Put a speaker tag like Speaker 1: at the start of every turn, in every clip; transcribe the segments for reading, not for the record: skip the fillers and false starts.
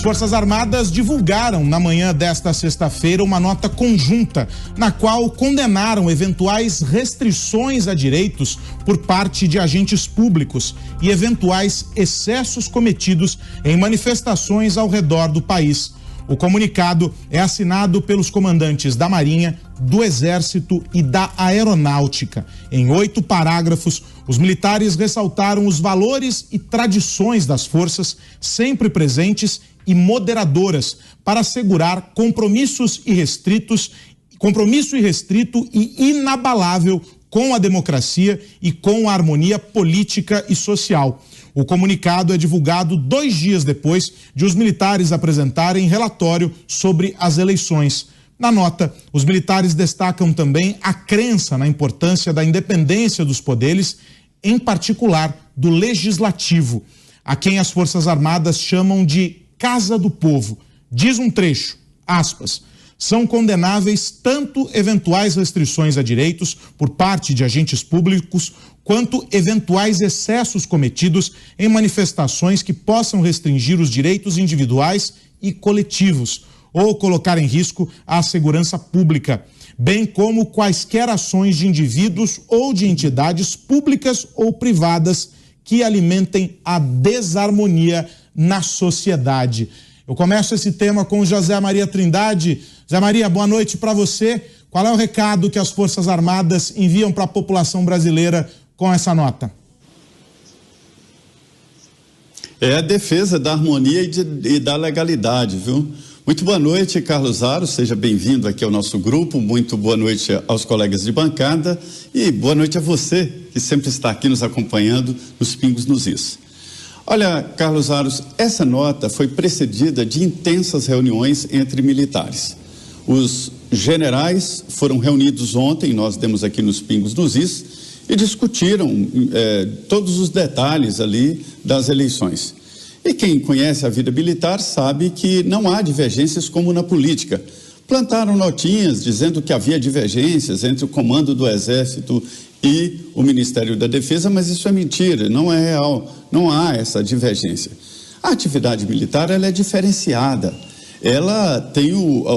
Speaker 1: As Forças Armadas divulgaram na manhã desta sexta-feira uma nota conjunta na qual condenaram eventuais restrições a direitos por parte de agentes públicos e eventuais excessos cometidos em manifestações ao redor do país. O comunicado é assinado pelos comandantes da Marinha, do Exército e da Aeronáutica. Em 8 parágrafos, os militares ressaltaram os valores e tradições das forças, sempre presentes e moderadoras, para assegurar compromisso irrestrito e inabalável com a democracia e com a harmonia política e social. O comunicado é divulgado 2 dias depois de os militares apresentarem relatório sobre as eleições. Na nota, os militares destacam também a crença na importância da independência dos poderes, em particular do legislativo, a quem as Forças Armadas chamam de Casa do Povo. Diz um trecho, aspas, são condenáveis tanto eventuais restrições a direitos por parte de agentes públicos, quanto eventuais excessos cometidos em manifestações que possam restringir os direitos individuais e coletivos ou colocar em risco a segurança pública, bem como quaisquer ações de indivíduos ou de entidades públicas ou privadas que alimentem a desarmonia na sociedade. Eu começo esse tema com o José Maria Trindade. José Maria, boa noite para você. Qual é o recado que as Forças Armadas enviam para a população brasileira com essa nota?
Speaker 2: É a defesa da harmonia e da legalidade, viu? Muito boa noite, Carlos Aro, seja bem-vindo aqui ao nosso grupo, muito boa noite aos colegas de bancada e boa noite a você que sempre está aqui nos acompanhando nos Pingos nos Is. Olha, Carlos Aros, essa nota foi precedida de intensas reuniões entre militares. Os generais foram reunidos ontem, nós demos aqui nos Pingos nos Is, e discutiram todos os detalhes ali das eleições. E quem conhece a vida militar sabe que não há divergências como na política. Plantaram notinhas dizendo que havia divergências entre o comando do Exército e o Ministério da Defesa, mas isso é mentira, não é real, não há essa divergência. A atividade militar ela é diferenciada, ela tem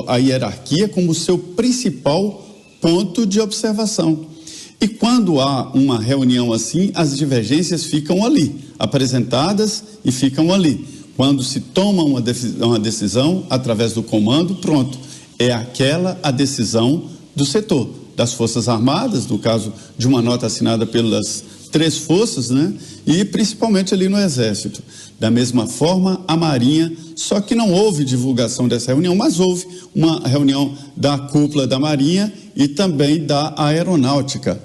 Speaker 2: a hierarquia como seu principal ponto de observação. E quando há uma reunião assim, as divergências ficam ali, apresentadas e ficam ali. Quando se toma uma decisão através do comando, pronto, é aquela a decisão do setor, das Forças Armadas, no caso de uma nota assinada pelas 3 forças, né? E principalmente ali no Exército. Da mesma forma, a Marinha, só que não houve divulgação dessa reunião, mas houve uma reunião da cúpula da Marinha e também da Aeronáutica.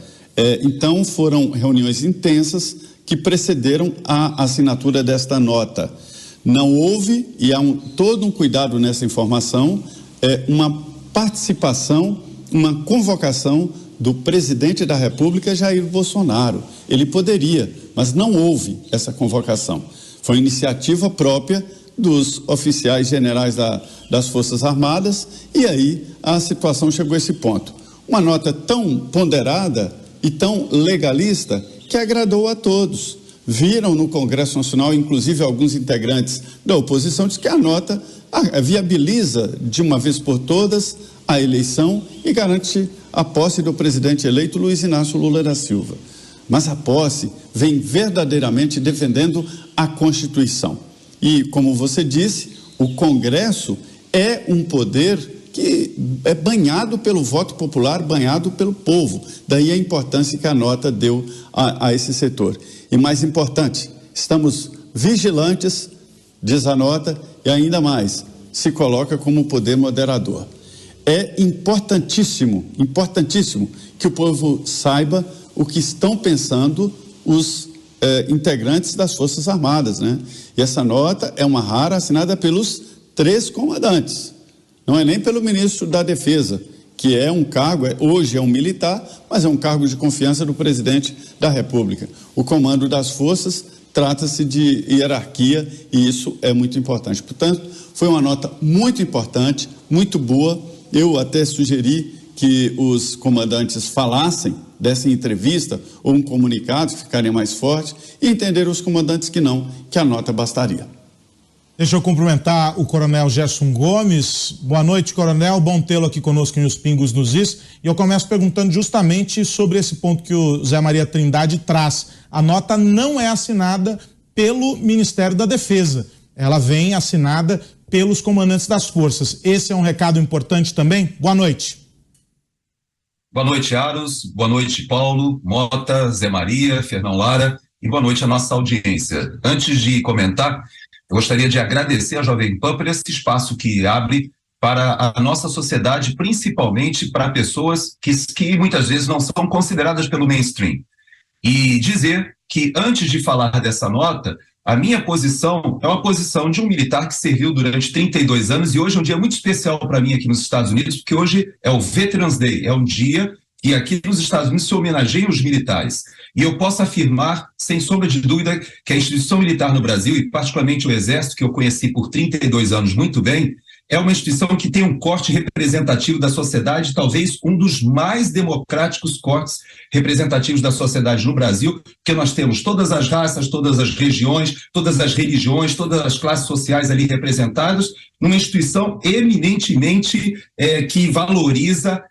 Speaker 2: Então, foram reuniões intensas que precederam a assinatura desta nota. Não houve, e há todo um cuidado nessa informação, uma participação, uma convocação do presidente da República, Jair Bolsonaro. Ele poderia, mas não houve essa convocação. Foi iniciativa própria dos oficiais generais das Forças Armadas, e aí a situação chegou a esse ponto. Uma nota tão ponderada e tão legalista que agradou a todos. Viram no Congresso Nacional, inclusive alguns integrantes da oposição, diz que a nota viabiliza de uma vez por todas a eleição e garante a posse do presidente eleito Luiz Inácio Lula da Silva. Mas a posse vem verdadeiramente defendendo a Constituição. E, como você disse, o Congresso é um poder que é banhado pelo voto popular, banhado pelo povo. Daí a importância que a nota deu a esse setor. E mais importante, estamos vigilantes, diz a nota, e ainda mais, se coloca como poder moderador. É importantíssimo que o povo saiba o que estão pensando os integrantes das Forças Armadas, né? E essa nota é uma rara assinada pelos 3 comandantes. Não é nem pelo ministro da Defesa, que é um cargo, hoje é um militar, mas é um cargo de confiança do presidente da República. O comando das forças trata-se de hierarquia e isso é muito importante. Portanto, foi uma nota muito importante, muito boa. Eu até sugeri que os comandantes falassem, dessem entrevista ou um comunicado, ficarem mais fortes, e entenderam os comandantes que não, que a nota bastaria.
Speaker 1: Deixa eu cumprimentar o Coronel Gerson Gomes. Boa noite, Coronel. Bom tê-lo aqui conosco em Os Pingos nos Is. E eu começo perguntando justamente sobre esse ponto que o Zé Maria Trindade traz. A nota não é assinada pelo Ministério da Defesa. Ela vem assinada pelos comandantes das forças. Esse é um recado importante também? Boa noite.
Speaker 3: Boa noite, Aros. Boa noite, Paulo, Mota, Zé Maria, Fernão Lara. E boa noite à nossa audiência. Antes de comentar, eu gostaria de agradecer à Jovem Pan por esse espaço que abre para a nossa sociedade, principalmente para pessoas que muitas vezes não são consideradas pelo mainstream. E dizer que, antes de falar dessa nota, a minha posição é uma posição de um militar que serviu durante 32 anos e hoje é um dia muito especial para mim aqui nos Estados Unidos, porque hoje é o Veterans Day, é um dia que aqui nos Estados Unidos se homenageia os militares. E eu posso afirmar, sem sombra de dúvida, que a instituição militar no Brasil, e particularmente o Exército, que eu conheci por 32 anos muito bem, é uma instituição que tem um corte representativo da sociedade, talvez um dos mais democráticos cortes representativos da sociedade no Brasil, porque nós temos todas as raças, todas as regiões, todas as religiões, todas as classes sociais ali representadas, numa instituição eminentemente que valoriza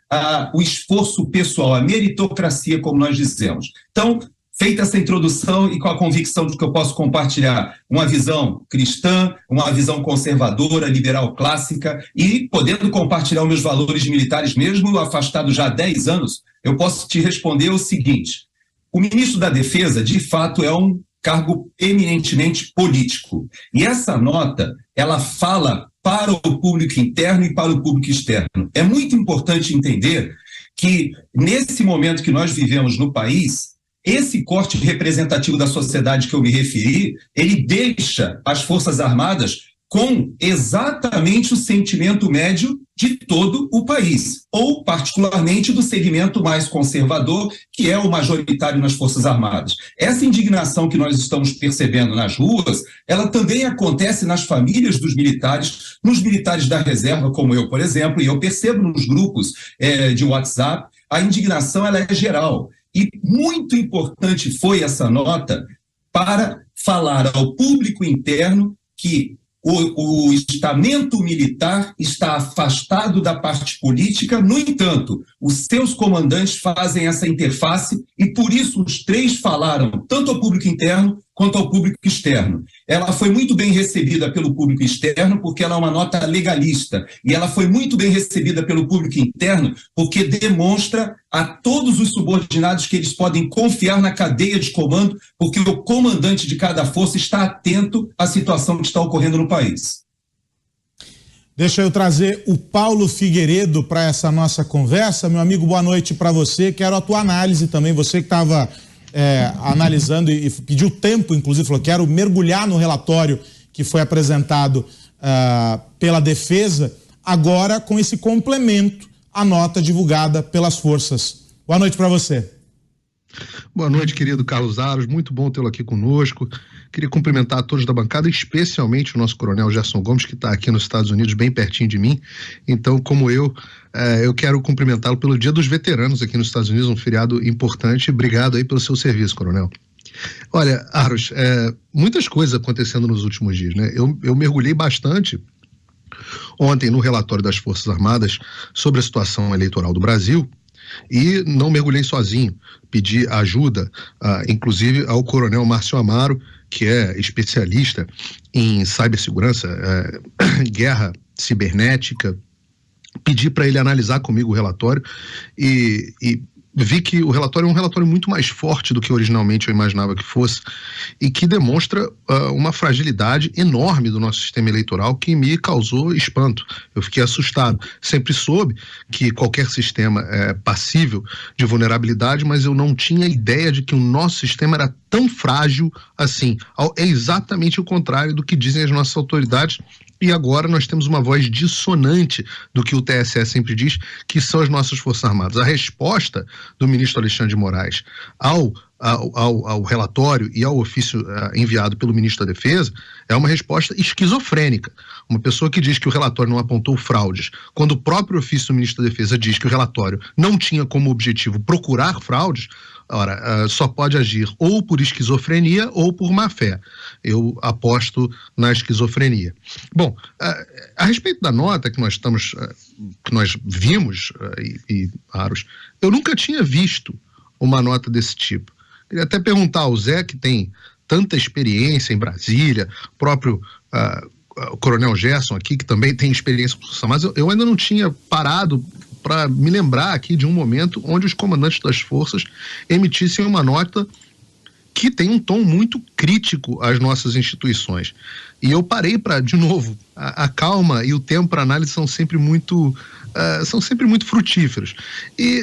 Speaker 3: o esforço pessoal, a meritocracia, como nós dizemos. Então, feita essa introdução e com a convicção de que eu posso compartilhar uma visão cristã, uma visão conservadora, liberal clássica e podendo compartilhar os meus valores militares, mesmo afastado já há 10 anos, eu posso te responder o seguinte: o ministro da Defesa, de fato, é um cargo eminentemente político. E essa nota, ela fala para o público interno e para o público externo. É muito importante entender que, nesse momento que nós vivemos no país, esse corte representativo da sociedade que eu me referi, ele deixa as Forças Armadas com exatamente o sentimento médio de todo o país, ou particularmente do segmento mais conservador, que é o majoritário nas Forças Armadas. Essa indignação que nós estamos percebendo nas ruas, ela também acontece nas famílias dos militares, nos militares da reserva, como eu, por exemplo, e eu percebo nos grupos de WhatsApp, a indignação ela é geral. E muito importante foi essa nota para falar ao público interno que o estamento militar está afastado da parte política. No entanto, os seus comandantes fazem essa interface e por isso os três falaram tanto ao público interno quanto ao público externo. Ela foi muito bem recebida pelo público externo porque ela é uma nota legalista e ela foi muito bem recebida pelo público interno porque demonstra a todos os subordinados que eles podem confiar na cadeia de comando, porque o comandante de cada força está atento à situação que está ocorrendo no país.
Speaker 1: Deixa eu trazer o Paulo Figueiredo para essa nossa conversa. Meu amigo, boa noite para você. Quero a tua análise também, você que estava analisando e pediu tempo, inclusive, falou, quero mergulhar no relatório que foi apresentado pela Defesa, agora com esse complemento à nota divulgada pelas forças. Boa noite para você.
Speaker 4: Boa noite, querido Carlos Aros, muito bom tê-lo aqui conosco. Queria cumprimentar a todos da bancada, especialmente o nosso coronel Gerson Gomes, que está aqui nos Estados Unidos, bem pertinho de mim. Então, como eu quero cumprimentá-lo pelo Dia dos Veteranos aqui nos Estados Unidos, um feriado importante. Obrigado aí pelo seu serviço, coronel. Olha, Aros, muitas coisas acontecendo nos últimos dias, né? Eu mergulhei bastante ontem no relatório das Forças Armadas sobre a situação eleitoral do Brasil, e não mergulhei sozinho, pedi ajuda, inclusive ao coronel Márcio Amaro, que é especialista em cibersegurança, guerra cibernética, pedi para ele analisar comigo o relatório e vi que o relatório é um relatório muito mais forte do que originalmente eu imaginava que fosse e que demonstra uma fragilidade enorme do nosso sistema eleitoral que me causou espanto. Eu fiquei assustado. Sempre soube que qualquer sistema é passível de vulnerabilidade, mas eu não tinha ideia de que o nosso sistema era tão frágil assim. É exatamente o contrário do que dizem as nossas autoridades. E agora nós temos uma voz dissonante do que o TSE sempre diz, que são as nossas Forças Armadas. A resposta do ministro Alexandre de Moraes ao relatório e ao ofício enviado pelo ministro da Defesa é uma resposta esquizofrênica. Uma pessoa que diz que o relatório não apontou fraudes, quando o próprio ofício do ministro da Defesa diz que o relatório não tinha como objetivo procurar fraudes, Ora, só pode agir ou por esquizofrenia ou por má fé. Eu aposto na esquizofrenia. Bom, a respeito da nota que nós vimos, Aros, eu nunca tinha visto uma nota desse tipo. Queria até perguntar ao Zé, que tem tanta experiência em Brasília, próprio o Coronel Gerson aqui, que também tem experiência, mas eu ainda não tinha parado para me lembrar aqui de um momento onde os comandantes das forças emitissem uma nota que tem um tom muito crítico às nossas instituições. E eu parei para, de novo, a calma e o tempo para análise são sempre muito frutíferos. E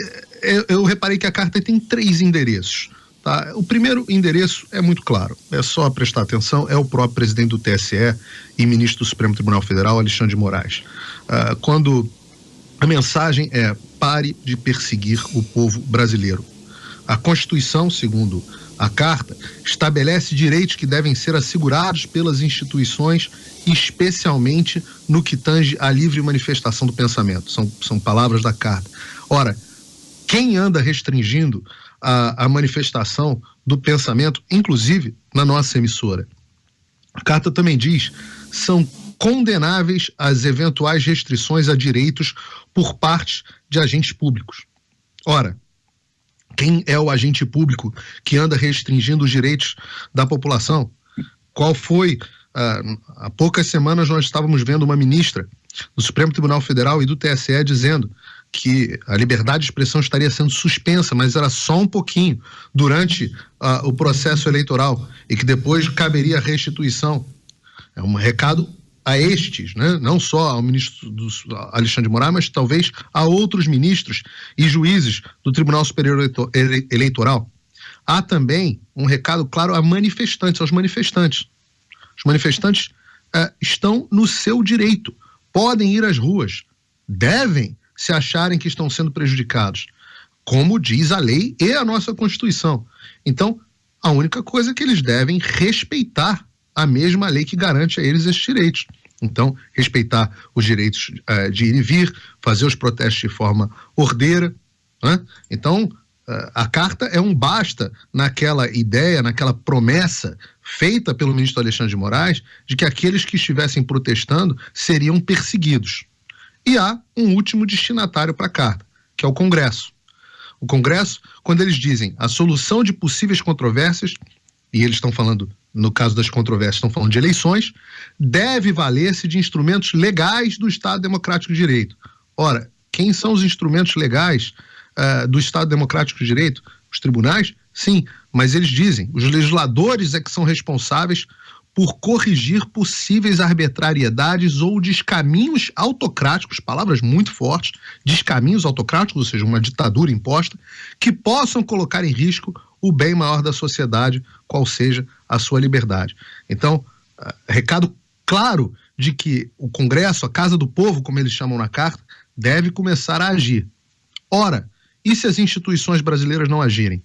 Speaker 4: eu reparei que a carta tem 3 endereços. Tá? O primeiro endereço é muito claro, é só prestar atenção, é o próprio presidente do TSE e ministro do Supremo Tribunal Federal, Alexandre de Moraes. Quando a mensagem é: pare de perseguir o povo brasileiro. A Constituição, segundo a Carta, estabelece direitos que devem ser assegurados pelas instituições, especialmente no que tange à livre manifestação do pensamento. São palavras da Carta. Ora, quem anda restringindo a manifestação do pensamento, inclusive na nossa emissora? A Carta também diz: são condenáveis as eventuais restrições a direitos por parte de agentes públicos. Ora, quem é o agente público que anda restringindo os direitos da população? Qual foi? Há poucas semanas nós estávamos vendo uma ministra do Supremo Tribunal Federal e do TSE dizendo que a liberdade de expressão estaria sendo suspensa, mas era só um pouquinho, durante o processo eleitoral, e que depois caberia a restituição. É um recado a estes, né? Não só ao ministro Alexandre de Moraes, mas talvez a outros ministros e juízes do Tribunal Superior Eleitoral. Há também um recado claro a manifestantes, aos manifestantes. Os manifestantes estão no seu direito, podem ir às ruas, devem, se acharem que estão sendo prejudicados, como diz a lei e a nossa Constituição. Então, a única coisa é que eles devem respeitar a mesma lei que garante a eles esses direitos. Então, respeitar os direitos de ir e vir, fazer os protestos de forma ordeira, né? Então, a carta é um basta naquela ideia, naquela promessa feita pelo ministro Alexandre de Moraes de que aqueles que estivessem protestando seriam perseguidos. E há um último destinatário para a carta, que é o Congresso. O Congresso, quando eles dizem a solução de possíveis controvérsias, e eles estão falando, no caso das controvérsias, estão falando de eleições, deve valer-se de instrumentos legais do Estado Democrático de Direito. Ora, quem são os instrumentos legais do Estado Democrático de Direito? Os tribunais? Sim, mas eles dizem, os legisladores é que são responsáveis por corrigir possíveis arbitrariedades ou descaminhos autocráticos, palavras muito fortes, descaminhos autocráticos, ou seja, uma ditadura imposta, que possam colocar em risco o bem maior da sociedade, qual seja a sua liberdade. Então, recado claro de que o Congresso, a Casa do Povo, como eles chamam na carta, deve começar a agir. Ora, e se as instituições brasileiras não agirem?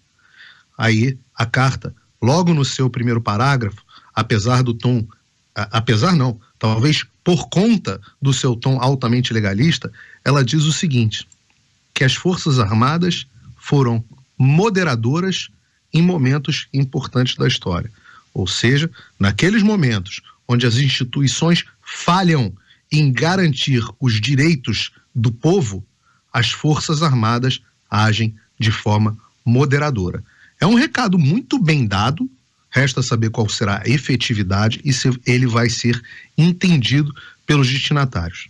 Speaker 4: Aí, a carta, logo no seu primeiro parágrafo, apesar do tom, talvez por conta do seu tom altamente legalista, ela diz o seguinte, que as Forças Armadas foram moderadoras em momentos importantes da história. Ou seja, naqueles momentos onde as instituições falham em garantir os direitos do povo, as Forças Armadas agem de forma moderadora. É um recado muito bem dado, resta saber qual será a efetividade e se ele vai ser entendido pelos destinatários.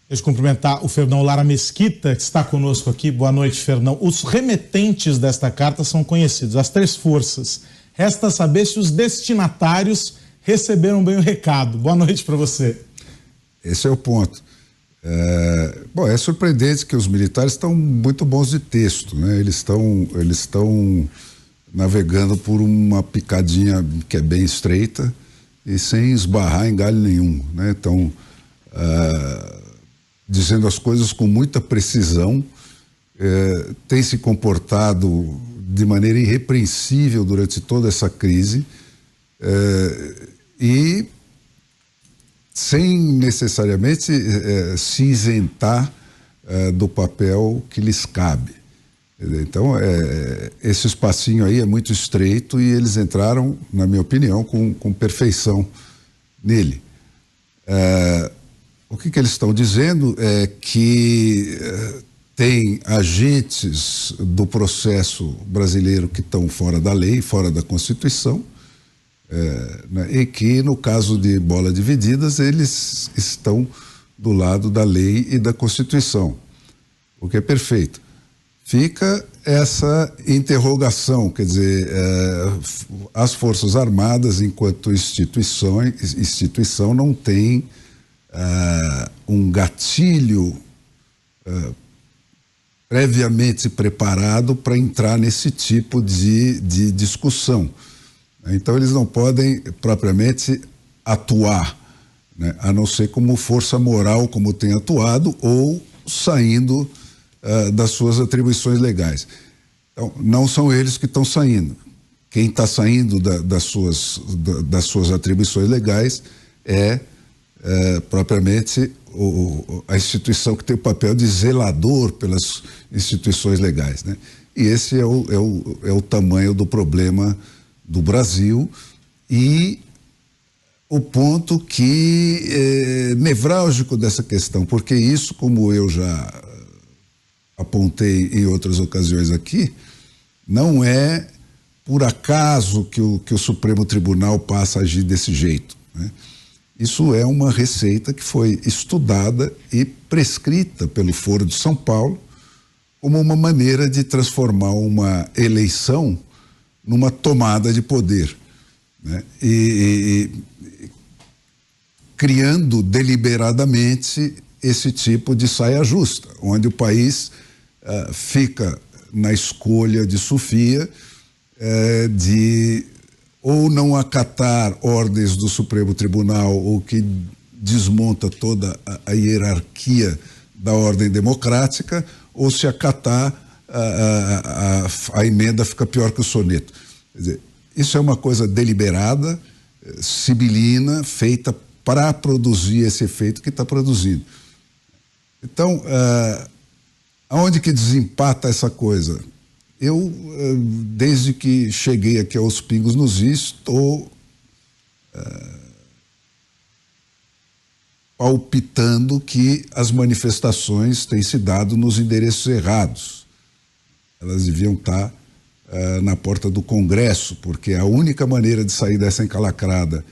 Speaker 1: Deixa eu cumprimentar o Fernão Lara Mesquita, que está conosco aqui. Boa noite, Fernão. Os remetentes desta carta são conhecidos, as 3 forças. Resta saber se os destinatários receberam bem o recado. Boa noite para você.
Speaker 5: Esse é o ponto. É surpreendente que os militares estão muito bons de texto, né? Eles estão navegando por uma picadinha que é bem estreita e sem esbarrar em galho nenhum, né? Então, dizendo as coisas com muita precisão, tem se comportado de maneira irrepreensível durante toda essa crise e sem necessariamente se isentar do papel que lhes cabe. Então, esse espacinho aí é muito estreito e eles entraram, na minha opinião, com perfeição nele. O que eles estão dizendo é que tem agentes do processo brasileiro que estão fora da lei, fora da Constituição, né, e que, no caso de bola divididas, eles estão do lado da lei e da Constituição, o que é perfeito. Fica essa interrogação, quer dizer, as Forças Armadas, enquanto instituição, não tem um gatilho previamente preparado para entrar nesse tipo de discussão. Então, eles não podem propriamente atuar, né, a não ser como força moral, como tem atuado, ou saindo das suas atribuições legais. Então, não são eles que estão saindo. Quem está saindo das suas atribuições legais é propriamente a instituição que tem o papel de zelador pelas instituições legais, né? E esse é o tamanho do problema do Brasil e o ponto que nevrálgico dessa questão, porque isso, como eu já apontei em outras ocasiões aqui, não é por acaso que o Supremo Tribunal passa a agir desse jeito, né? Isso é uma receita que foi estudada e prescrita pelo Foro de São Paulo como uma maneira de transformar uma eleição numa tomada de poder, né? E criando deliberadamente esse tipo de saia justa, onde o país fica na escolha de Sofia de ou não acatar ordens do Supremo Tribunal, ou que desmonta toda a hierarquia da ordem democrática, ou se acatar a emenda fica pior que o soneto. Quer dizer, isso é uma coisa deliberada, sibilina, feita para produzir esse efeito que está produzindo. Então, aonde que desempata essa coisa? Eu, desde que cheguei aqui aos Pingos nos Is, estou palpitando que as manifestações têm se dado nos endereços errados. Elas deviam estar na porta do Congresso, porque a única maneira de sair dessa encalacrada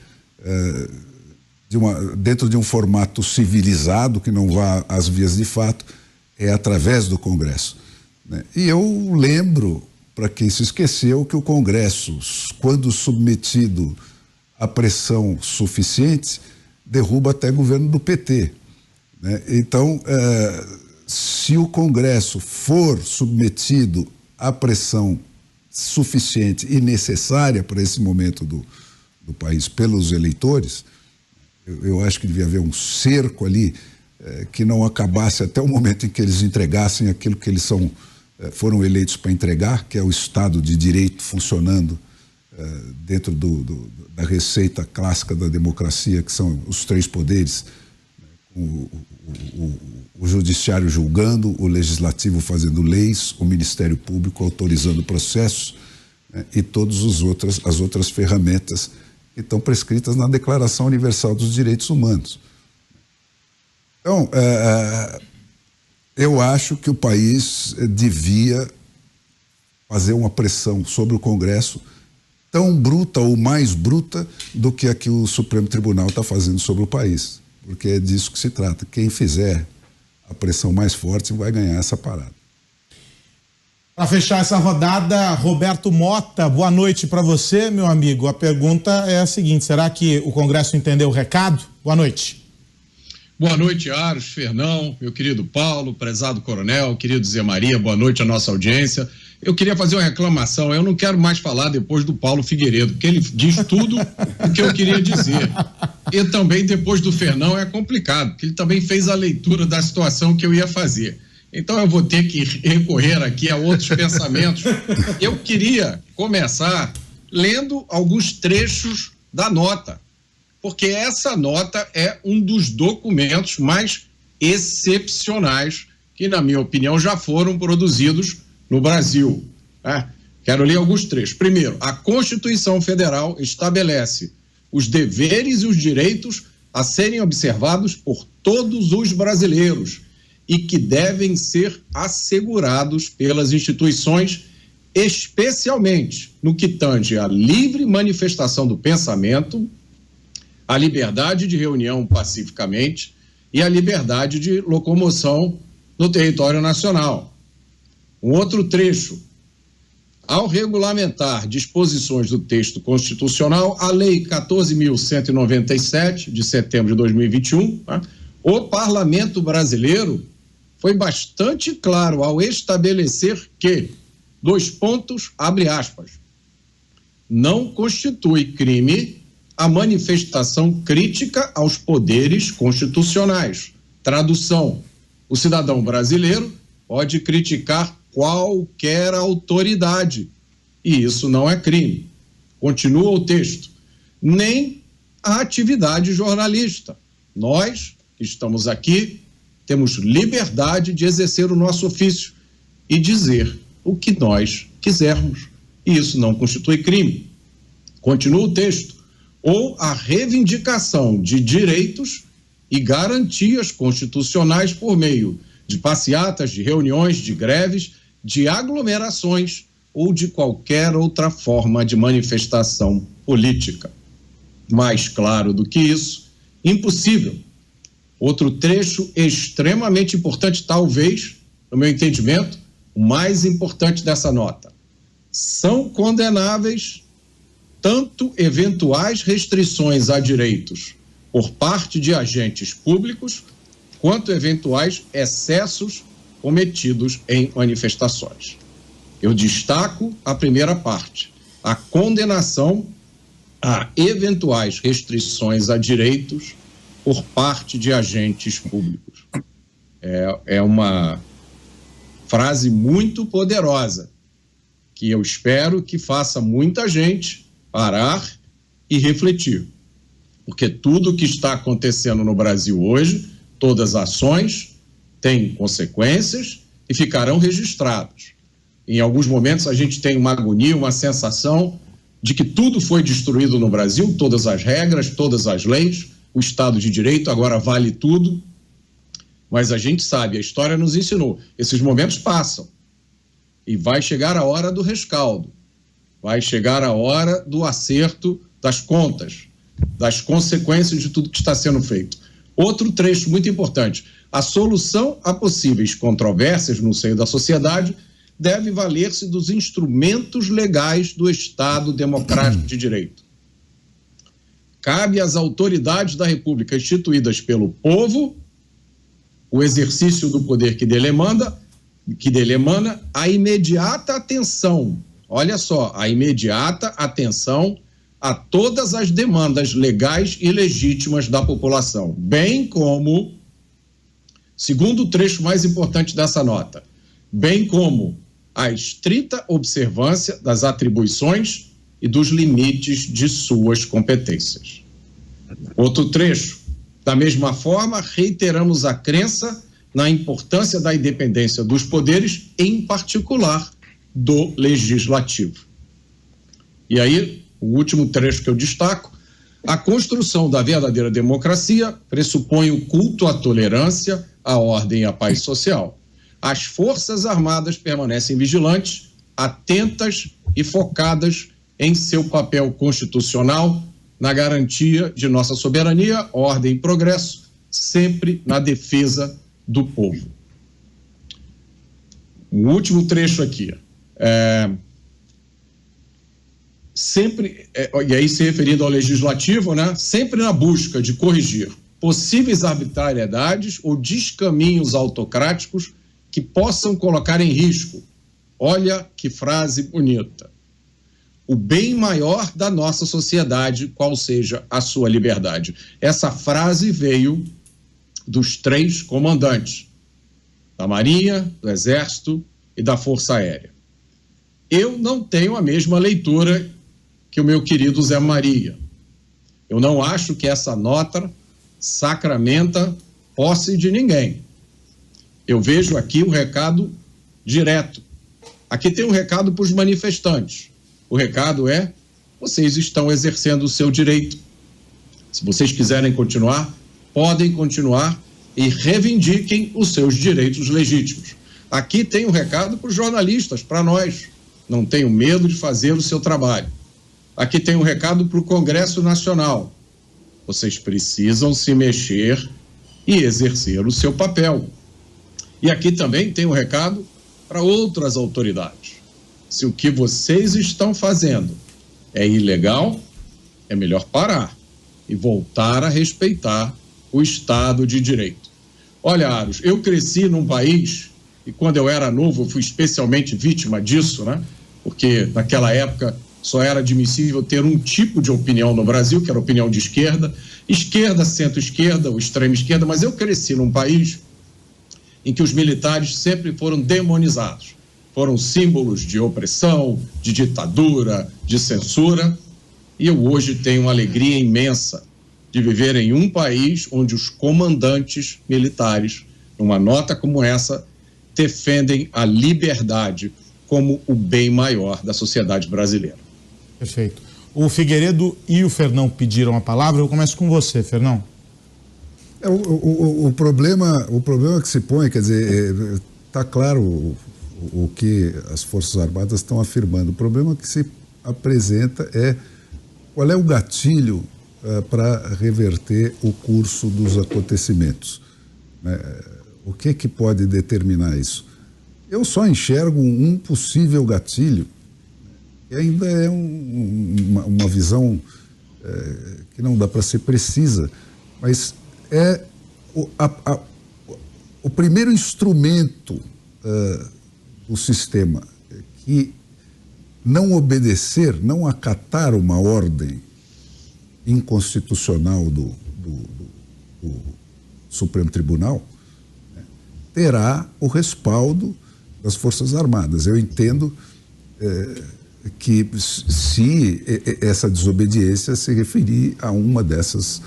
Speaker 5: dentro de um formato civilizado, que não vá às vias de fato, é através do Congresso, né? E eu lembro, para quem se esqueceu, que o Congresso, quando submetido à pressão suficiente, derruba até governo do PT, né? Então, se o Congresso for submetido à pressão suficiente e necessária para esse momento do país pelos eleitores, eu acho que devia haver um cerco ali que não acabasse até o momento em que eles entregassem aquilo que eles foram eleitos para entregar, que é o Estado de Direito funcionando dentro da receita clássica da democracia, que são os três poderes, o judiciário julgando, o legislativo fazendo leis, o Ministério Público autorizando processos, né, e todas as outras ferramentas que estão prescritas na Declaração Universal dos Direitos Humanos. Então, eu acho que o país devia fazer uma pressão sobre o Congresso tão bruta ou mais bruta do que a que o Supremo Tribunal está fazendo sobre o país, porque é disso que se trata. Quem fizer a pressão mais forte vai ganhar essa parada.
Speaker 1: Para fechar essa rodada, Roberto Mota, boa noite para você, meu amigo. A pergunta é a seguinte: será que o Congresso entendeu o recado? Boa noite.
Speaker 6: Boa noite, Aros, Fernão, meu querido Paulo, prezado coronel, querido Zé Maria, boa noite à nossa audiência. Eu queria fazer uma reclamação, eu não quero mais falar depois do Paulo Figueiredo, porque ele diz tudo o que eu queria dizer. E também depois do Fernão é complicado, porque ele também fez a leitura da situação que eu ia fazer. Então eu vou ter que recorrer aqui a outros pensamentos. Eu queria começar lendo alguns trechos da nota, porque essa nota é um dos documentos mais excepcionais que, na minha opinião, já foram produzidos no Brasil. Quero ler alguns trechos. Primeiro, a Constituição Federal estabelece os deveres e os direitos a serem observados por todos os brasileiros e que devem ser assegurados pelas instituições, especialmente no que tange à livre manifestação do pensamento, a liberdade de reunião pacificamente e a liberdade de locomoção no território nacional. Um outro trecho. Ao regulamentar disposições do texto constitucional, a Lei 14.197, de setembro de 2021, o Parlamento brasileiro foi bastante claro ao estabelecer que, abre aspas, não constitui crime a manifestação crítica aos poderes constitucionais. Tradução: o cidadão brasileiro pode criticar qualquer autoridade, e isso não é crime. Continua o texto. Nem a atividade jornalista. Nós, que estamos aqui, temos liberdade de exercer o nosso ofício e dizer o que nós quisermos, e isso não constitui crime. Continua o texto. Ou a reivindicação de direitos e garantias constitucionais por meio de passeatas, de reuniões, de greves, de aglomerações ou de qualquer outra forma de manifestação política. Mais claro do que isso, impossível. Outro trecho extremamente importante, talvez, no meu entendimento, o mais importante dessa nota. São condenáveis tanto eventuais restrições a direitos por parte de agentes públicos, quanto eventuais excessos cometidos em manifestações. Eu destaco a primeira parte, a condenação a eventuais restrições a direitos por parte de agentes públicos. É uma frase muito poderosa, que eu espero que faça muita gente parar e refletir, porque tudo que está acontecendo no Brasil hoje, todas as ações têm consequências e ficarão registrados. Em alguns momentos a gente tem uma agonia, uma sensação de que tudo foi destruído no Brasil, todas as regras, todas as leis, o Estado de Direito agora vale tudo, mas a gente sabe, a história nos ensinou, esses momentos passam e vai chegar a hora do rescaldo, vai chegar a hora do acerto das contas, das consequências de tudo que está sendo feito. Outro trecho muito importante, a solução a possíveis controvérsias no seio da sociedade deve valer-se dos instrumentos legais do Estado Democrático de Direito. Cabe às autoridades da República instituídas pelo povo o exercício do poder que dele emana, a imediata atenção, olha só, a imediata atenção a todas as demandas legais e legítimas da população, bem como, segundo o trecho mais importante dessa nota, bem como a estrita observância das atribuições e dos limites de suas competências. Outro trecho, da mesma forma, reiteramos a crença na importância da independência dos poderes, em particular do legislativo. E aí, o último trecho que eu destaco, a construção da verdadeira democracia pressupõe o culto à tolerância, à ordem e à paz social. As Forças Armadas permanecem vigilantes, atentas e focadas em seu papel constitucional na garantia de nossa soberania, ordem e progresso, sempre na defesa do povo. O último trecho aqui. E aí se referindo ao legislativo, né? Sempre na busca de corrigir possíveis arbitrariedades ou descaminhos autocráticos que possam colocar em risco, olha que frase bonita, o bem maior da nossa sociedade, qual seja a sua liberdade. Essa frase veio dos 3 comandantes, da Marinha, do Exército e da Força Aérea. Eu não tenho a mesma leitura que o meu querido Zé Maria. Eu não acho que essa nota sacramenta posse de ninguém. Eu vejo aqui um recado direto, Aqui tem um recado para os manifestantes. O recado é: vocês estão exercendo o seu direito. Se vocês quiserem continuar, podem continuar e reivindiquem os seus direitos legítimos. Aqui tem um recado para os jornalistas, para nós. Não tenham medo de fazer o seu trabalho. Aqui tem um recado para o Congresso Nacional. Vocês precisam se mexer e exercer o seu papel. E aqui também tem um recado para outras autoridades. Se o que vocês estão fazendo é ilegal, é melhor parar e voltar a respeitar o Estado de Direito. Olha, Aros, eu cresci num país, e quando eu era novo eu fui especialmente vítima disso, né? Porque naquela época só era admissível ter um tipo de opinião no Brasil, que era a opinião de esquerda, centro-esquerda, ou extrema-esquerda, mas eu cresci num país em que os militares sempre foram demonizados. Foram símbolos de opressão, de ditadura, de censura, e eu hoje tenho uma alegria imensa de viver em um país onde os comandantes militares, numa nota como essa, defendem a liberdade como o bem maior da sociedade brasileira.
Speaker 1: Perfeito. O Figueiredo e o Fernão pediram a palavra. Eu começo com você, Fernão.
Speaker 5: O problema que se põe, quer dizer, está claro o que as Forças Armadas estão afirmando. O problema que se apresenta é qual é o gatilho para reverter o curso dos acontecimentos. O que pode determinar isso? Eu só enxergo um possível gatilho, que ainda é uma visão que não dá para ser precisa, mas é o primeiro instrumento do sistema que não obedecer, não acatar uma ordem inconstitucional do Supremo Tribunal, terá o respaldo das Forças Armadas. Eu entendo que se essa desobediência se referir a uma dessas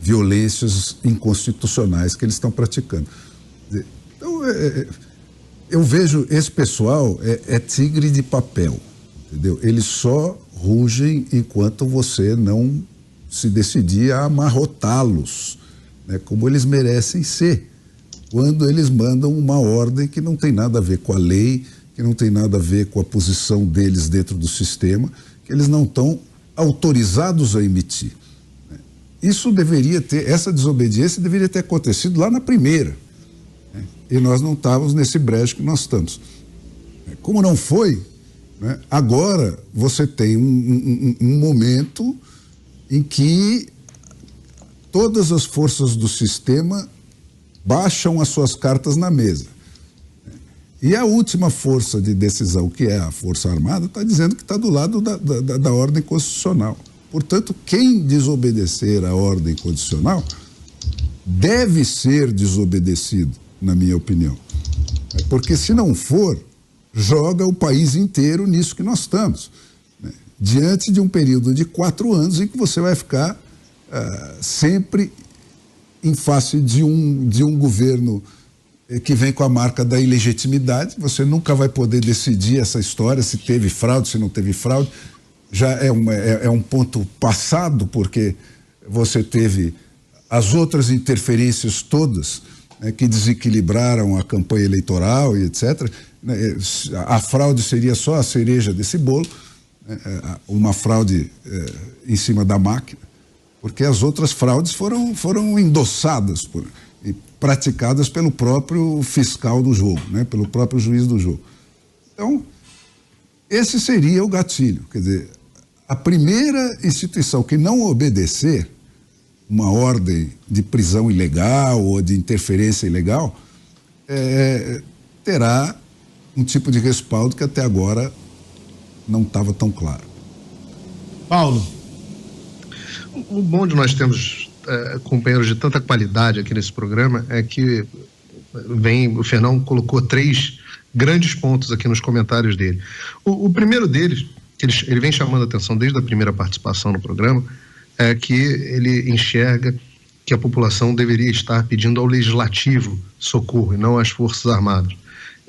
Speaker 5: violências inconstitucionais que eles estão praticando. Então, eu vejo esse pessoal é tigre de papel, entendeu? Eles só rugem enquanto você não se decidir a amarrotá-los, né, como eles merecem ser, quando eles mandam uma ordem que não tem nada a ver com a lei, que não tem nada a ver com a posição deles dentro do sistema, que eles não estão autorizados a emitir. Isso deveria ter, essa desobediência deveria ter acontecido lá na primeira, né? E nós não estávamos nesse brejo que nós estamos. Como não foi, né, agora você tem um momento em que todas as forças do sistema baixam as suas cartas na mesa. E a última força de decisão, que é a Força Armada, está dizendo que está do lado da ordem constitucional. Portanto, quem desobedecer à ordem constitucional deve ser desobedecido, na minha opinião. Porque se não for, joga o país inteiro nisso que nós estamos, né? Diante de um período de 4 anos em que você vai ficar sempre em face de um governo que vem com a marca da ilegitimidade. Você nunca vai poder decidir essa história, se teve fraude, se não teve fraude. Já é um ponto passado, porque você teve as outras interferências todas, né, que desequilibraram a campanha eleitoral e etc. A fraude seria só a cereja desse bolo, uma fraude em cima da máquina, porque as outras fraudes foram endossadas e praticadas pelo próprio fiscal do jogo, né, pelo próprio juiz do jogo. Então, esse seria o gatilho. Quer dizer, a primeira instituição que não obedecer uma ordem de prisão ilegal ou de interferência ilegal terá um tipo de respaldo que até agora não estava tão claro.
Speaker 1: Paulo.
Speaker 4: O bom de nós termos companheiros de tanta qualidade aqui nesse programa é que o Fernão colocou 3 grandes pontos aqui nos comentários dele. O primeiro deles, que ele vem chamando a atenção desde a primeira participação no programa, é que ele enxerga que a população deveria estar pedindo ao legislativo socorro e não às Forças Armadas.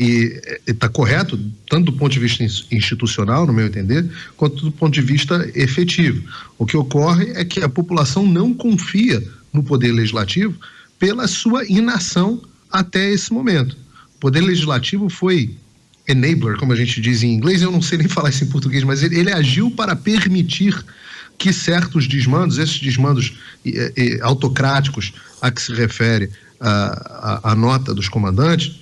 Speaker 4: E está correto, tanto do ponto de vista institucional, no meu entender, quanto do ponto de vista efetivo. O que ocorre é que a população não confia no Poder Legislativo pela sua inação até esse momento. O Poder Legislativo foi enabler, como a gente diz em inglês, eu não sei nem falar isso em português, mas ele agiu para permitir que certos desmandos, esses desmandos autocráticos a que se refere a nota dos comandantes,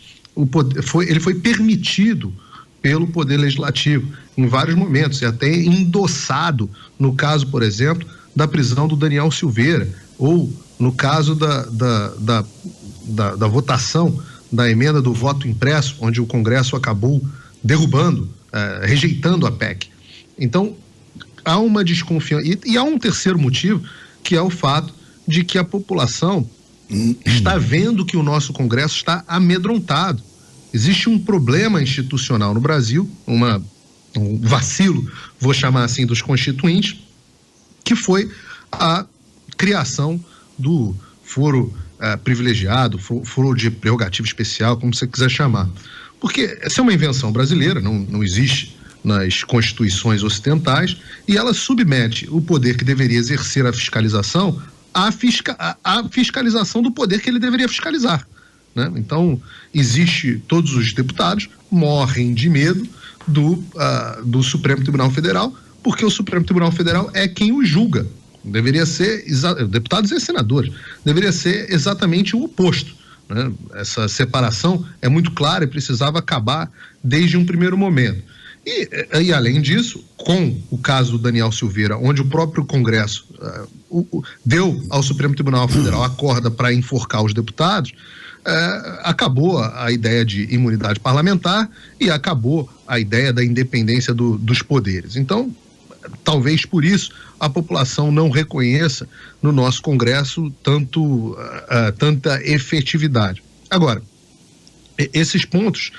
Speaker 4: ele foi permitido pelo Poder Legislativo em vários momentos, e até endossado no caso, por exemplo, da prisão do Daniel Silveira, ou no caso da votação da emenda do voto impresso, onde o Congresso acabou derrubando, rejeitando a PEC. Então, há uma desconfiança. E há um terceiro motivo, que é o fato de que a população está vendo que o nosso Congresso está amedrontado. Existe um problema institucional no Brasil, um vacilo, vou chamar assim, dos constituintes, que foi a criação do foro privilegiado, foro de prerrogativa especial, como você quiser chamar. Porque essa é uma invenção brasileira, não existe nas constituições ocidentais, e ela submete o poder que deveria exercer a fiscalização à fiscalização do poder que ele deveria fiscalizar, né? Então, todos os deputados morrem de medo do Supremo Tribunal Federal, porque o Supremo Tribunal Federal é quem o julga. Deveria ser, deputados e senadores, deveria ser exatamente o oposto, né? Essa separação é muito clara e precisava acabar desde um primeiro momento. E além disso, com o caso do Daniel Silveira, onde o próprio Congresso deu ao Supremo Tribunal Federal a corda para enforcar os deputados, acabou a ideia de imunidade parlamentar e acabou a ideia da independência dos poderes. Então, talvez por isso a população não reconheça no nosso Congresso tanta efetividade. Agora, esses pontos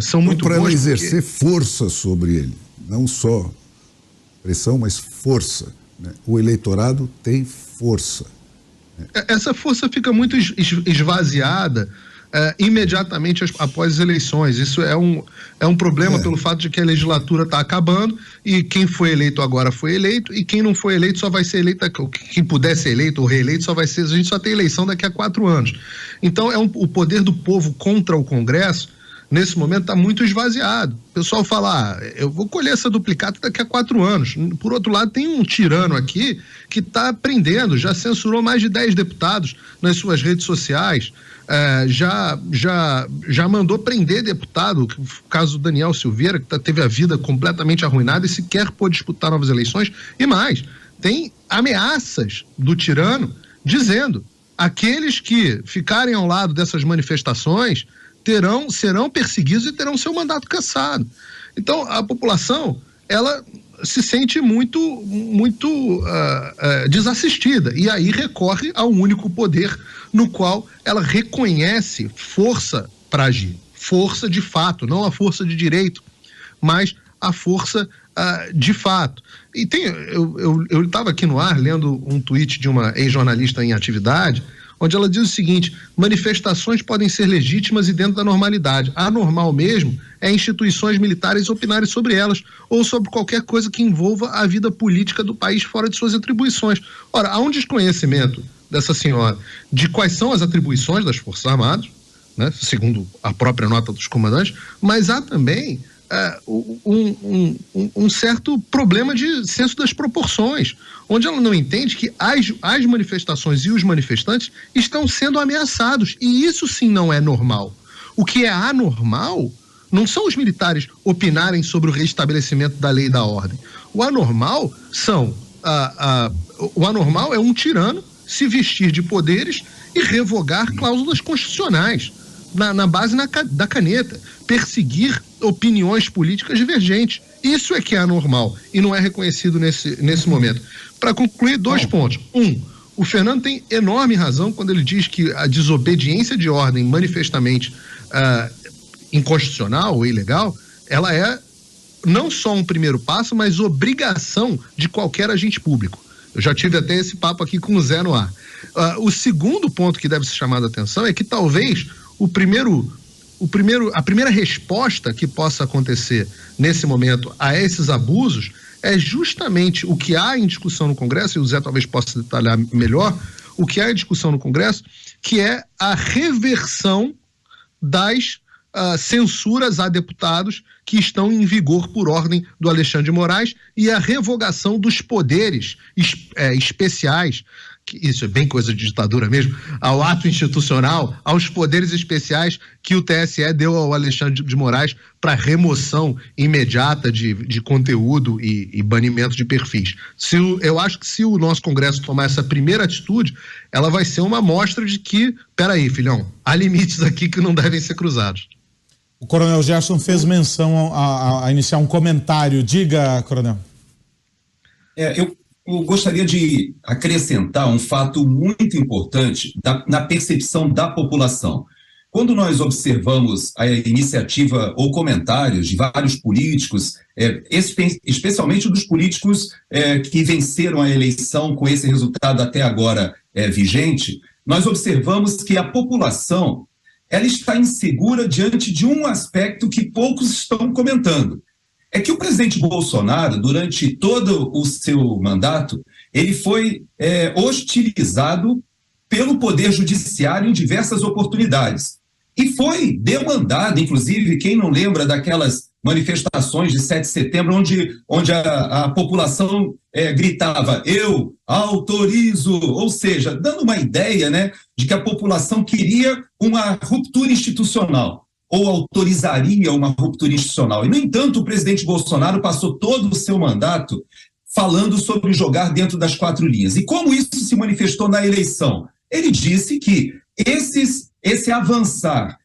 Speaker 4: são muito bons.
Speaker 5: Para ela exercer força sobre ele, não só pressão, mas força, né? O eleitorado tem força.
Speaker 4: Essa força fica muito esvaziada imediatamente após as eleições. Isso é um problema pelo fato de que a legislatura está acabando e quem foi eleito agora foi eleito e quem não foi eleito só vai ser eleito, quem puder ser eleito ou reeleito só vai ser, a gente só tem eleição daqui a 4 anos. Então o poder do povo contra o Congresso nesse momento está muito esvaziado. O pessoal fala, eu vou colher essa duplicata daqui a 4 anos. Por outro lado, tem um tirano aqui que está prendendo, já censurou mais de 10 deputados nas suas redes sociais, já mandou prender deputado, o caso do Daniel Silveira, que teve a vida completamente arruinada e sequer pôde disputar novas eleições, e mais, tem ameaças do tirano dizendo, aqueles que ficarem ao lado dessas manifestações serão perseguidos e terão seu mandato cassado. Então, a população, ela se sente muito desassistida e aí recorre ao único poder no qual ela reconhece força para agir. Força de fato, não a força de direito, mas a força de fato. E eu estava aqui no ar lendo um tweet de uma ex-jornalista em atividade, onde ela diz o seguinte: manifestações podem ser legítimas e dentro da normalidade. Anormal mesmo é instituições militares opinarem sobre elas ou sobre qualquer coisa que envolva a vida política do país fora de suas atribuições. Ora, há um desconhecimento dessa senhora de quais são as atribuições das Forças Armadas, né, segundo a própria nota dos comandantes, mas há também um certo problema de senso das proporções, onde ela não entende que as manifestações e os manifestantes estão sendo ameaçados, e isso sim não é normal. O que é anormal não são os militares opinarem sobre o restabelecimento da lei e da ordem. O anormal é um tirano se vestir de poderes e revogar cláusulas constitucionais na base da caneta, perseguir opiniões políticas divergentes. Isso é que é anormal e não é reconhecido nesse momento. Para concluir, 2 pontos. O Fernando tem enorme razão quando ele diz que a desobediência de ordem manifestamente inconstitucional ou ilegal, ela é não só um primeiro passo, mas obrigação de qualquer agente público. Eu já tive até esse papo aqui com o Zé no ar. O segundo ponto que deve ser chamado a atenção é que talvez o primeiro a primeira resposta que possa acontecer nesse momento a esses abusos é justamente o que há em discussão no Congresso, e o Zé talvez possa detalhar melhor, o que há em discussão no Congresso, que é a reversão das censuras a deputados que estão em vigor por ordem do Alexandre de Moraes e a revogação dos poderes especiais, que isso é bem coisa de ditadura mesmo, ao ato institucional, aos poderes especiais que o TSE deu ao Alexandre de Moraes para remoção imediata de conteúdo e banimento de perfis. Eu acho que se o nosso Congresso tomar essa primeira atitude, ela vai ser uma amostra de que, peraí, filhão, há limites aqui que não devem ser cruzados.
Speaker 1: O Coronel Gerson fez menção a iniciar um comentário. Diga, Coronel.
Speaker 3: Eu gostaria de acrescentar um fato muito importante na percepção da população. Quando nós observamos a iniciativa ou comentários de vários políticos, especialmente dos políticos que venceram a eleição com esse resultado até agora vigente, nós observamos que a população ela está insegura diante de um aspecto que poucos estão comentando. É que o presidente Bolsonaro, durante todo o seu mandato, ele foi hostilizado pelo Poder Judiciário em diversas oportunidades. E foi demandado, inclusive, quem não lembra daquelas manifestações de 7 de setembro, onde a população gritava, eu autorizo, ou seja, dando uma ideia, né, de que a população queria uma ruptura institucional, ou autorizaria uma ruptura institucional. E, no entanto, o presidente Bolsonaro passou todo o seu mandato falando sobre jogar dentro das 4 linhas. E como isso se manifestou na eleição? Ele disse que esse avançar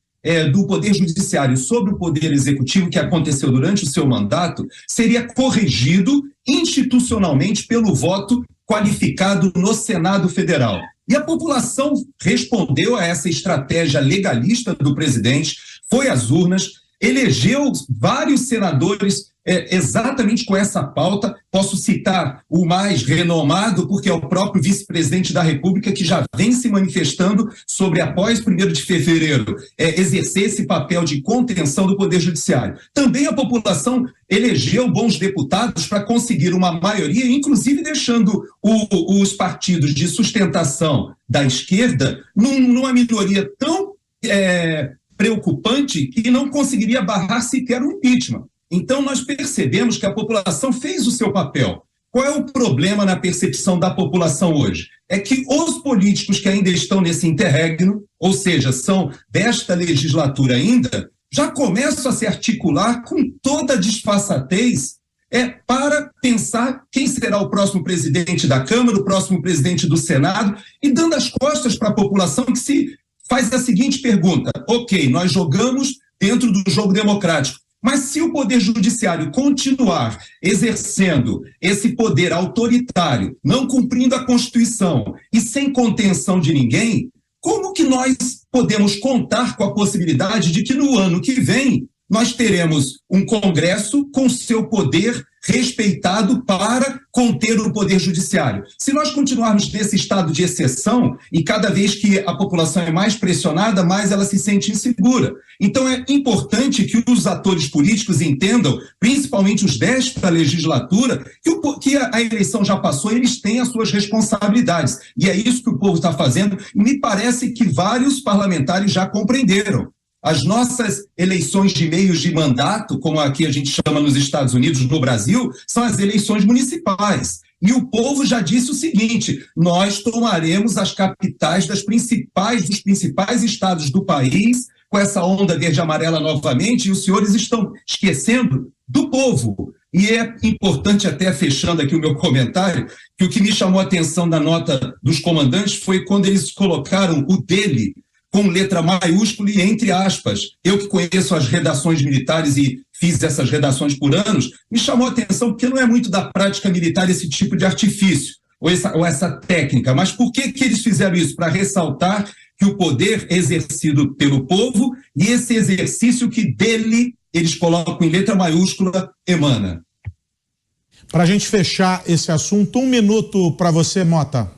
Speaker 3: do Poder Judiciário sobre o Poder Executivo que aconteceu durante o seu mandato seria corrigido institucionalmente pelo voto qualificado no Senado Federal. E a população respondeu a essa estratégia legalista do presidente, foi às urnas, elegeu vários senadores exatamente com essa pauta. Posso citar o mais renomado, porque é o próprio vice-presidente da República, que já vem se manifestando sobre, após 1º de fevereiro, exercer esse papel de contenção do Poder Judiciário. Também a população elegeu bons deputados para conseguir uma maioria, inclusive deixando os partidos de sustentação da esquerda numa minoria tão preocupante que não conseguiria barrar sequer o impeachment. Então, nós percebemos que a população fez o seu papel. Qual é o problema na percepção da população hoje? É que os políticos que ainda estão nesse interregno, ou seja, são desta legislatura ainda, já começam a se articular com toda a disfarçatez para pensar quem será o próximo presidente da Câmara, o próximo presidente do Senado, e dando as costas para a população que se faz a seguinte pergunta: ok, nós jogamos dentro do jogo democrático, mas se o Poder Judiciário continuar exercendo esse poder autoritário, não cumprindo a Constituição e sem contenção de ninguém, como que nós podemos contar com a possibilidade de que no ano que vem nós teremos um Congresso com seu poder respeitado para conter o Poder Judiciário? Se nós continuarmos nesse estado de exceção, e cada vez que a população é mais pressionada, mais ela se sente insegura. Então é importante que os atores políticos entendam, principalmente os desta legislatura, que a eleição já passou e eles têm as suas responsabilidades. E é isso que o povo está fazendo. Me parece que vários parlamentares já compreenderam. As nossas eleições de meios de mandato, como aqui a gente chama nos Estados Unidos, no Brasil, são as eleições municipais. E o povo já disse o seguinte: nós tomaremos as capitais dos principais estados do país, com essa onda verde-amarela novamente, e os senhores estão esquecendo do povo. E é importante, até fechando aqui o meu comentário, que o que me chamou a atenção da nota dos comandantes foi quando eles colocaram o dele com letra maiúscula e entre aspas. Eu que conheço as redações militares e fiz essas redações por anos, me chamou a atenção porque não é muito da prática militar esse tipo de artifício, ou essa técnica. Mas por que eles fizeram isso? Para ressaltar que o poder é exercido pelo povo e esse exercício que dele, eles colocam em letra maiúscula, emana.
Speaker 1: Para a gente fechar esse assunto, 1 minuto para você, Mota.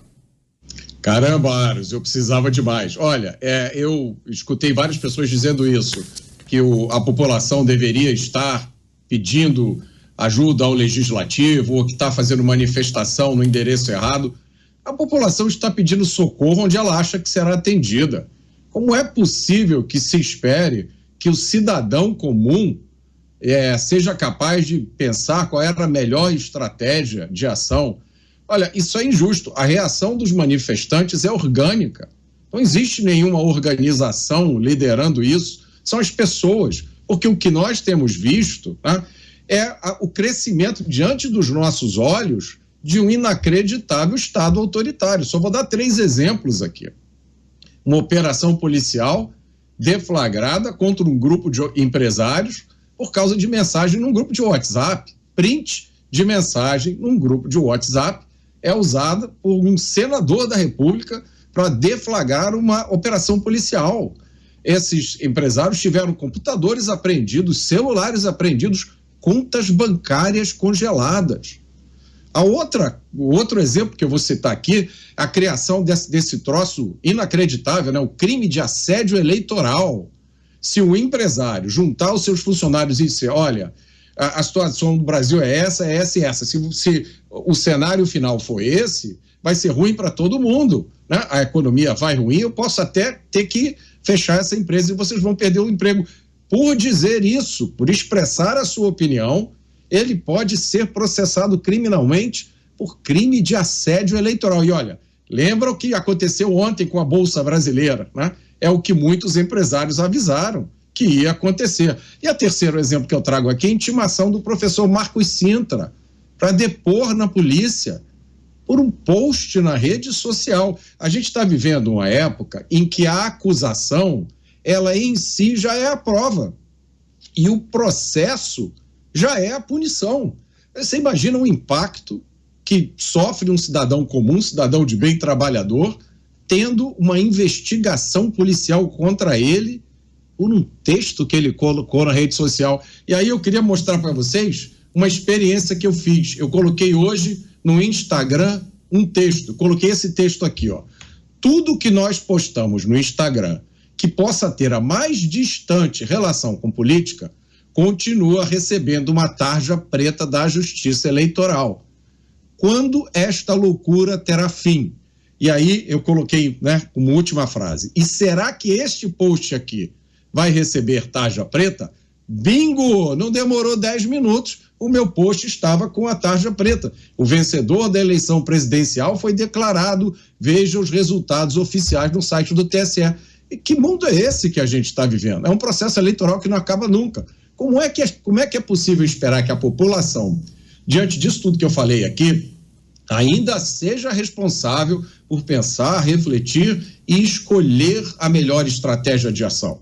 Speaker 6: Caramba, Aros, eu precisava demais. Olha, eu escutei várias pessoas dizendo isso, que a população deveria estar pedindo ajuda ao legislativo ou que está fazendo manifestação no endereço errado. A população está pedindo socorro onde ela acha que será atendida. Como é possível que se espere que o cidadão comum seja capaz de pensar qual era a melhor estratégia de ação? Olha, isso é injusto. A reação dos manifestantes é orgânica. Não existe nenhuma organização liderando isso. São as pessoas. Porque o que nós temos visto, né, é o crescimento diante dos nossos olhos de um inacreditável Estado autoritário. Só vou dar 3 exemplos aqui. Uma operação policial deflagrada contra um grupo de empresários por causa de mensagem num grupo de WhatsApp. Print de mensagem num grupo de WhatsApp é usada por um senador da República para deflagrar uma operação policial. Esses empresários tiveram computadores apreendidos, celulares apreendidos, contas bancárias congeladas. O outro exemplo que eu vou citar aqui, a criação desse troço inacreditável, né? O crime de assédio eleitoral. Se o empresário juntar os seus funcionários e dizer, olha, a situação do Brasil é essa e essa. Se o cenário final for esse, vai ser ruim para todo mundo, né? A economia vai ruim, eu posso até ter que fechar essa empresa e vocês vão perder o emprego. Por dizer isso, por expressar a sua opinião, ele pode ser processado criminalmente por crime de assédio eleitoral. E olha, lembra o que aconteceu ontem com a Bolsa Brasileira, né? É o que muitos empresários avisaram que ia acontecer. E o terceiro exemplo que eu trago aqui é a intimação do professor Marcos Sintra para depor na polícia por um post na rede social. A gente está vivendo uma época em que a acusação, ela em si já é a prova. E o processo já é a punição. Você imagina o impacto que sofre um cidadão comum, um cidadão de bem trabalhador, tendo uma investigação policial contra ele por um texto que ele colocou na rede social. E aí eu queria mostrar para vocês uma experiência que eu fiz. Eu coloquei hoje no Instagram um texto. Coloquei esse texto aqui, ó. Tudo que nós postamos no Instagram que possa ter a mais distante relação com política continua recebendo uma tarja preta da Justiça Eleitoral. Quando esta loucura terá fim? E aí eu coloquei, né, uma última frase. E será que este post aqui vai receber tarja preta? Bingo! Não demorou 10 minutos, o meu post estava com a tarja preta. O vencedor da eleição presidencial foi declarado. Veja os resultados oficiais no site do TSE. E que mundo é esse que a gente está vivendo? É um processo eleitoral que não acaba nunca. Como é que é possível esperar que a população, diante disso tudo que eu falei aqui, ainda seja responsável por pensar, refletir e escolher a melhor estratégia de ação?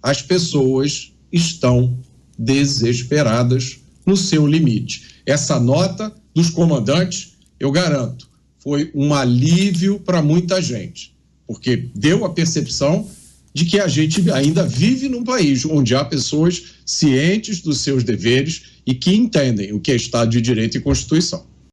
Speaker 6: As pessoas estão desesperadas no seu limite. Essa nota dos comandantes, eu garanto, foi um alívio para muita gente, porque deu a percepção de que a gente ainda vive num país onde há pessoas cientes dos seus deveres e que entendem o que é Estado de Direito e Constituição.